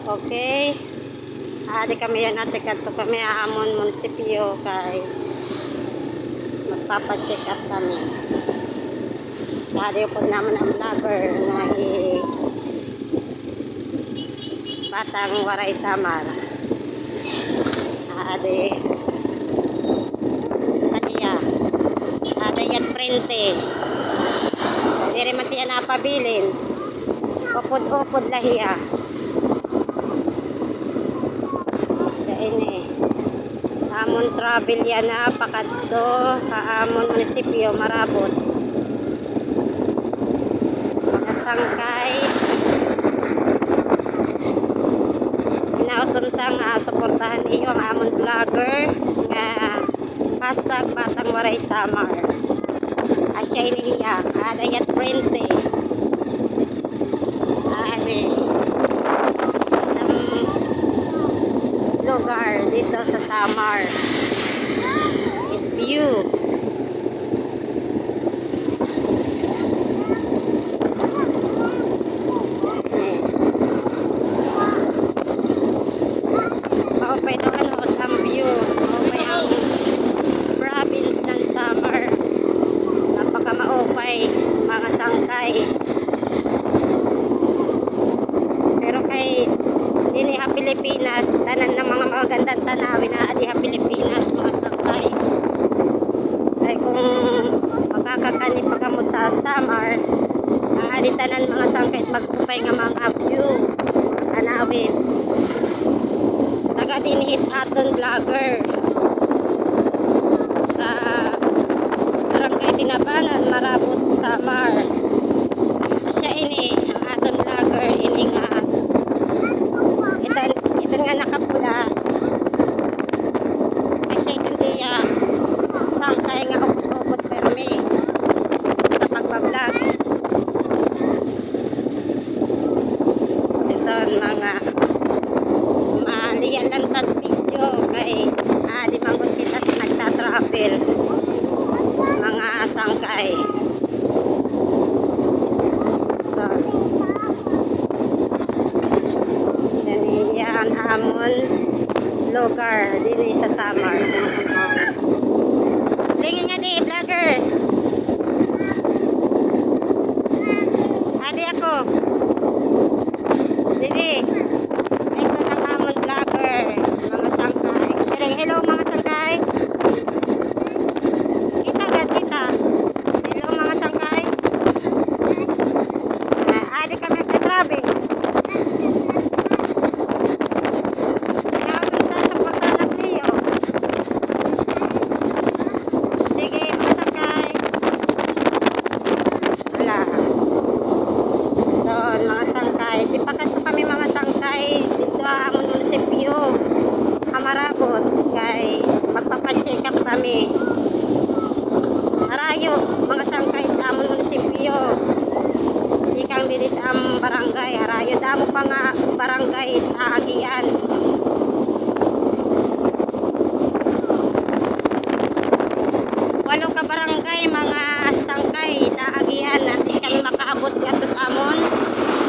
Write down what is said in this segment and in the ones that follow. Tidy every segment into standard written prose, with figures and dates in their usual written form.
Okay. Di kami yan ate kadto kami amon munisipyo kay magpapa-check up kami. Di po naman ang vlogger nga batang waray samar. Di kaniya. Dayat prente. Dire man tiya napabilin. Upod-upod lahiya. Ini amon travel yan na pakadto amon munisipyo Marabot mga sangkay inautuntang suportahan iyo ang amon vlogger nga hashtag batang waray samar asya inihiya adayat prente lugar dito sa Samar. It's view. Maupay daw ang view. Maupay ang province ng Samar. Napaka maupay mga sangkay. Pero kay diniha Pilipinas, tanan ng mga magandang tanawin na adiha Pilipinas, mga sangkay. Ay kung makakakani pa ka mo sa Samar, adi tanan mga sangkay at magkupay nga mga view, mga tanawin. Taga dinihit aton vlogger sa Barangay Tinabanan, Marabot, Samar. Siya ini, ang aton vlogger, ini nga ito nga nakapula kasi hindi sangkay nga upod-upod pero may sa pagbablog ito mga maliyan lang tat video kay di mangon kita nagtatravel mga sangkay yan amon lugar din sa Samar. Tingin nga di vlogger. Adi ako. Didi. Ito ng amon vlogger. Mga sangkay. Sireng hello mga sangkay. Kita agad kita. Hello mga sangkay. Adi kami nagtatravel. Marabot kay magpapa-check up kami. Harayo mga sangkay amon munisipyo. Ikang dilit ang barangay. Harayo damo pa nga barangay taagian. Walo ka barangay mga sangkay taagian. Natis kami makaabot katot amon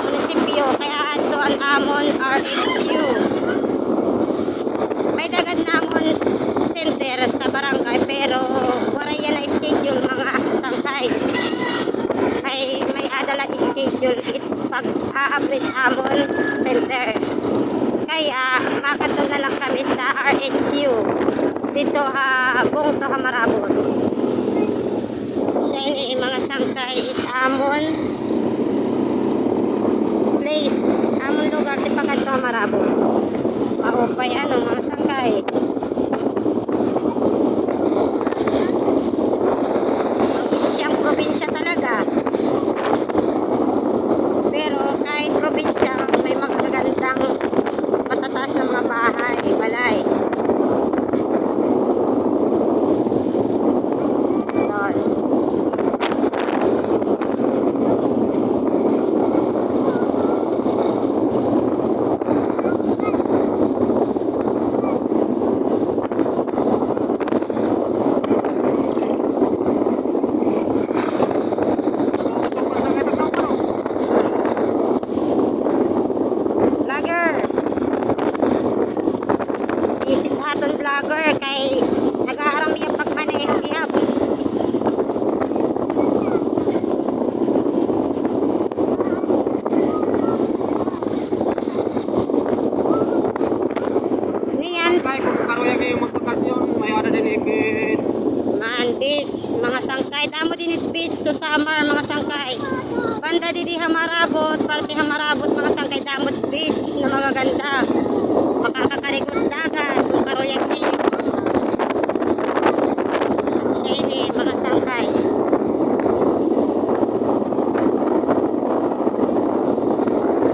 munisipyo kaya adto ang amon RHU. May dagad namon center sa barangay pero wala yan na schedule mga sangkay ay may adala schedule pag a-update amon center kaya makato na lang kami sa RHU dito buong to Marabot siya ini mga sangkay amon place amon lugar di pagkat Marabot maupay mga sangkay siyang probinsya talaga pero kahit probinsya may magagandang matataas na mga bahay, balay doon vlogger kay nag-aaram yung pagmaneho gihap. Niyan, Sangkay kung karoya kayo magbakasyon, may ada din ikit. Man Beach, mga sangkay. Damo din it beach sa summer, mga sangkay. Banda didi Hamarabot, party Hamarabot, mga sangkay. Damot beach na magaganda. Makakakarikot dagat, kung karoyag ni. Siya ini, mga sangkay.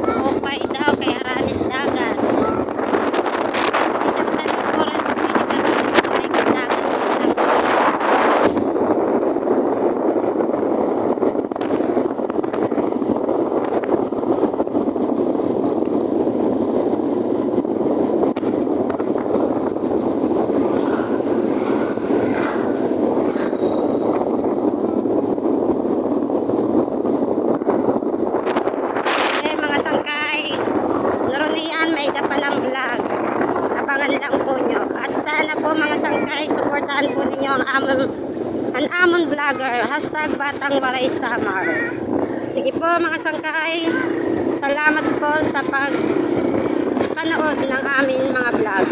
Opay daw, kay aranit dagat. Isang salukuran, pwede kami karikot dagat, mga sangkay. Eh, mga sangkay, laro niyan, may dapa ng vlog. Abangan lang po nyo. At sana po mga sangkay, supportahan po ninyo ang amon vlogger. Hashtag Batang Waray Samar. Sige po mga sangkay, salamat po sa pagpanood ng aming mga vlog.